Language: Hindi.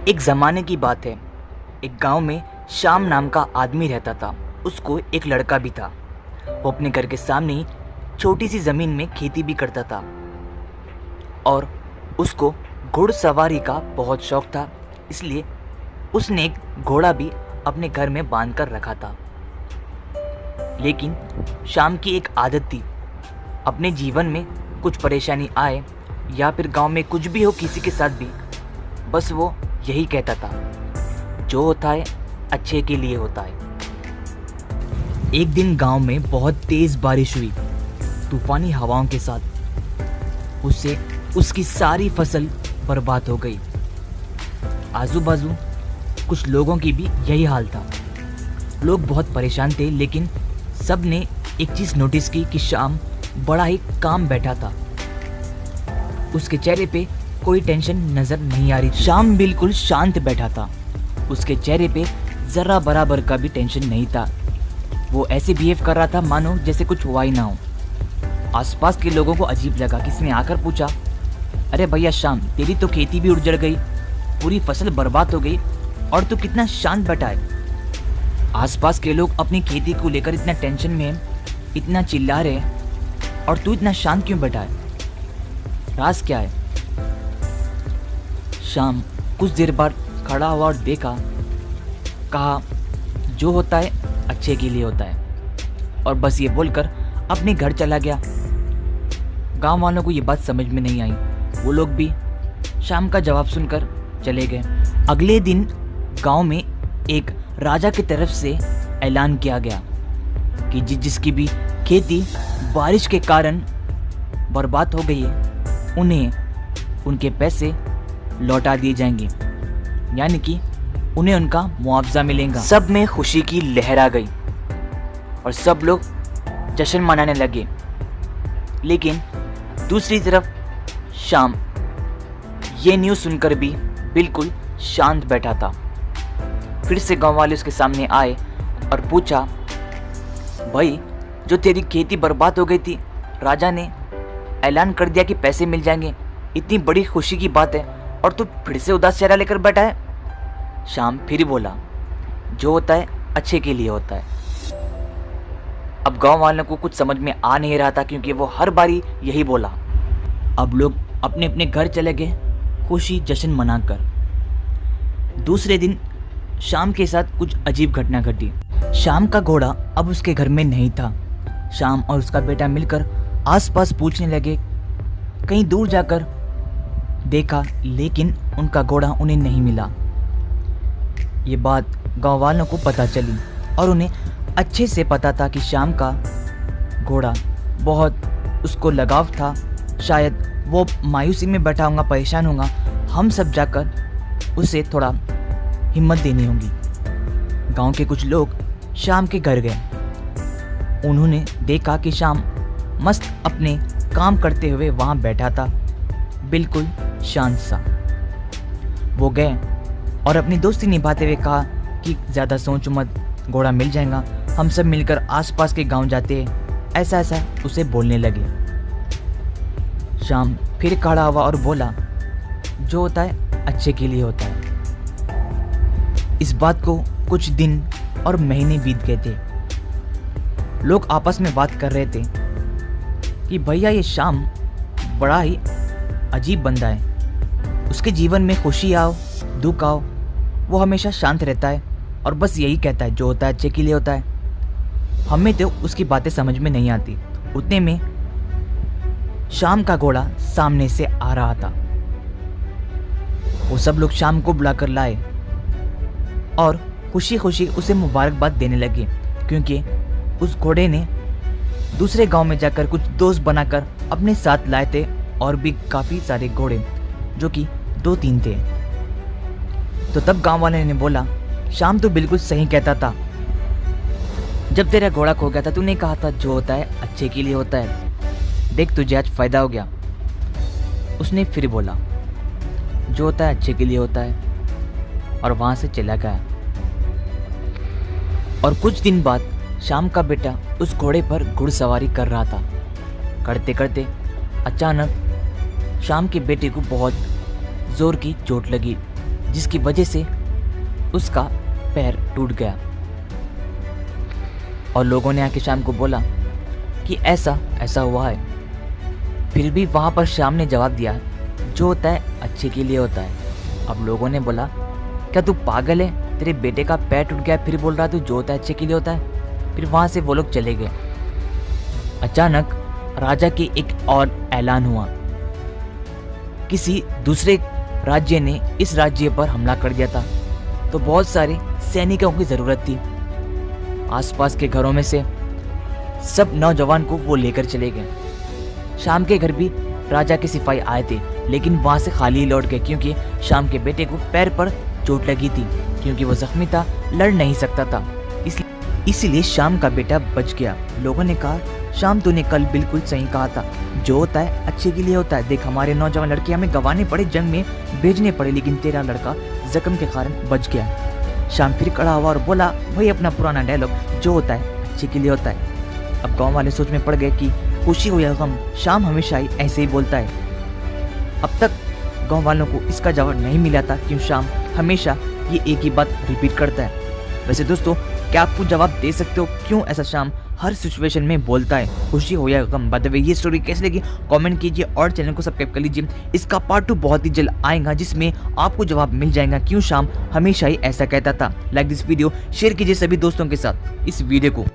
एक ज़माने की बात है। एक गांव में श्याम नाम का आदमी रहता था। उसको एक लड़का भी था। वो अपने घर के सामने ही छोटी सी ज़मीन में खेती भी करता था और उसको घुड़सवारी का बहुत शौक था। इसलिए उसने एक घोड़ा भी अपने घर में बांध कर रखा था। लेकिन श्याम की एक आदत थी, अपने जीवन में कुछ परेशानी आए या फिर गांव में कुछ भी हो किसी के साथ भी, बस वो यही कहता था, जो होता है अच्छे के लिए होता है। एक दिन गांव में बहुत तेज बारिश हुई। तूफानी हवाओं के साथ उससे उसकी सारी फसल बर्बाद हो गई। आजू बाजू कुछ लोगों की भी यही हाल था। लोग बहुत परेशान थे, लेकिन सब ने एक चीज नोटिस की कि श्याम बड़ा ही काम बैठा था। उसके चेहरे पे कोई टेंशन नजर नहीं आ रही। श्याम बिल्कुल शांत बैठा था। उसके चेहरे पे जरा बराबर का भी टेंशन नहीं था। वो ऐसे बिहेव कर रहा था मानो जैसे कुछ हुआ ही ना हो। आसपास के लोगों को अजीब लगा। किसी ने आकर पूछा, अरे भैया श्याम, तेरी तो खेती भी उजड़ गई, पूरी फसल बर्बाद हो गई और तू कितना शांत बैठा है। आसपास के लोग अपनी खेती को लेकर इतना टेंशन में हैं, इतना चिल्ला रहे हैं, और तू इतना शांत क्यों बैठा है? राज क्या है? श्याम कुछ देर बाद खड़ा हुआ और देखा, कहा, जो होता है अच्छे के लिए होता है, और बस ये बोलकर अपने घर चला गया। गांव वालों को ये बात समझ में नहीं आई। वो लोग भी श्याम का जवाब सुनकर चले गए। अगले दिन गांव में एक राजा की तरफ से ऐलान किया गया कि जिसकी भी खेती बारिश के कारण बर्बाद हो गई है, उन्हें उनके पैसे लौटा दिए जाएंगे, यानी कि उन्हें उनका मुआवजा मिलेगा। सब में खुशी की लहर आ गई और सब लोग जश्न मनाने लगे। लेकिन दूसरी तरफ श्याम ये न्यूज़ सुनकर भी बिल्कुल शांत बैठा था। फिर से गांव वाले उसके सामने आए और पूछा, भाई, जो तेरी खेती बर्बाद हो गई थी, राजा ने ऐलान कर दिया कि पैसे मिल जाएंगे, इतनी बड़ी खुशी की बात है और तू फिर से उदास चेहरा लेकर बैठा है। श्याम फिर बोला, जो होता है अच्छे के लिए होता है। अब गांव वालों को कुछ समझ में आ नहीं रहा था, क्योंकि वो हर बारी यही बोला। अब लोग अपने अपने घर चले गए, खुशी जश्न मनाकर। दूसरे दिन श्याम के साथ कुछ अजीब घटना घटी। श्याम का घोड़ा अब उसके घर में नहीं था। श्याम और उसका बेटा मिलकर आसपास पूछने लगे, कहीं दूर जाकर देखा, लेकिन उनका घोड़ा उन्हें नहीं मिला। ये बात गांव वालों को पता चली और उन्हें अच्छे से पता था कि श्याम का घोड़ा बहुत उसको लगाव था। शायद वो मायूसी में बैठा होगा, परेशान होगा। हम सब जाकर उसे थोड़ा हिम्मत देनी होगी। गांव के कुछ लोग श्याम के घर गए। उन्होंने देखा कि श्याम मस्त अपने काम करते हुए वहां बैठा था, बिल्कुल शांत सा। वो गए और अपनी दोस्ती निभाते हुए कहा कि ज़्यादा सोच मत, घोड़ा मिल जाएगा, हम सब मिलकर आसपास के गांव जाते हैं। ऐसा ऐसा उसे बोलने लगे। श्याम फिर खड़ा हुआ और बोला, जो होता है अच्छे के लिए होता है। इस बात को कुछ दिन और महीने बीत गए थे। लोग आपस में बात कर रहे थे कि भैया, ये श्याम बड़ा ही अजीब बंदा है। उसके जीवन में खुशी आओ दुख आओ, वो हमेशा शांत रहता है और बस यही कहता है, जो होता है अच्छे के लिए होता है। हमें तो उसकी बातें समझ में नहीं आती। उतने में श्याम का घोड़ा सामने से आ रहा था। वो सब लोग श्याम को बुलाकर लाए और खुशी खुशी उसे मुबारकबाद देने लगे, क्योंकि उस घोड़े ने दूसरे गांव में जाकर कुछ दोस्त बनाकर अपने साथ लाए थे, और भी काफ़ी सारे घोड़े, जो कि 2-3 थे। तो तब गांव वाले ने बोला, श्याम तो बिल्कुल सही कहता था। जब तेरा घोड़ा खो गया था, तूने कहा था जो होता है अच्छे के लिए होता है। देख, तुझे आज फायदा हो गया। उसने फिर बोला, जो होता है अच्छे के लिए होता है, और वहां से चला गया। और कुछ दिन बाद श्याम का बेटा उस घोड़े पर घुड़सवारी कर रहा था। करते करते अचानक श्याम के बेटे को बहुत जोर की चोट लगी जिसकी वजह से उसका पैर टूट गया। और लोगों ने आके शाम को बोला कि ऐसा ऐसा हुआ है। फिर भी वहाँ पर शाम ने जवाब दिया, जो होता है अच्छे के लिए होता है। अब लोगों ने बोला, क्या तू पागल है, तेरे बेटे का पैर टूट गया फिर बोल रहा है तू जो होता है अच्छे के लिए होता है। फिर वहाँ से वो लोग चले गए। अचानक राजा की एक और ऐलान हुआ, किसी दूसरे राज्य ने इस राज्य पर हमला कर दिया था, तो बहुत सारे सैनिकों की ज़रूरत थी। आसपास के घरों में से सब नौजवान को वो लेकर चले गए। शाम के घर भी राजा के सिपाही आए थे, लेकिन वहाँ से खाली लौट गए, क्योंकि शाम के बेटे को पैर पर चोट लगी थी, क्योंकि वो जख्मी था, लड़ नहीं सकता था। इसलिए शाम का बेटा बच गया। लोगों ने कहा, शाम तूने कल बिल्कुल सही कहा था, जो होता है अच्छे के लिए होता है। देख, हमारे नौजवान लड़के हमें गंवाने पड़े, जंग में भेजने पड़े, लेकिन तेरा लड़का जख्म के कारण बच गया। शाम फिर खड़ा हुआ और बोला वही अपना पुराना डायलॉग, जो होता है अच्छे के लिए होता है। अब गांव वाले सोच में पड़ गए कि खुशी हो या गम, शाम हमेशा ही ऐसे ही बोलता है। अब तक गांव वालों को इसका जवाब नहीं मिला था क्यों शाम हमेशा ये एक ही बात रिपीट करता है। वैसे दोस्तों, क्या आप कुछ जवाब दे सकते हो क्यों ऐसा शाम हर सिचुएशन में बोलता है, खुशी हो या गम? बाय द वे, ये स्टोरी कैसी लगी कमेंट कीजिए और चैनल को सब्सक्राइब कर लीजिए। इसका पार्ट 2 बहुत ही जल्द आएगा, जिसमें आपको जवाब मिल जाएगा क्यों शाम हमेशा ही ऐसा कहता था। लाइक दिस वीडियो, शेयर कीजिए सभी दोस्तों के साथ इस वीडियो को।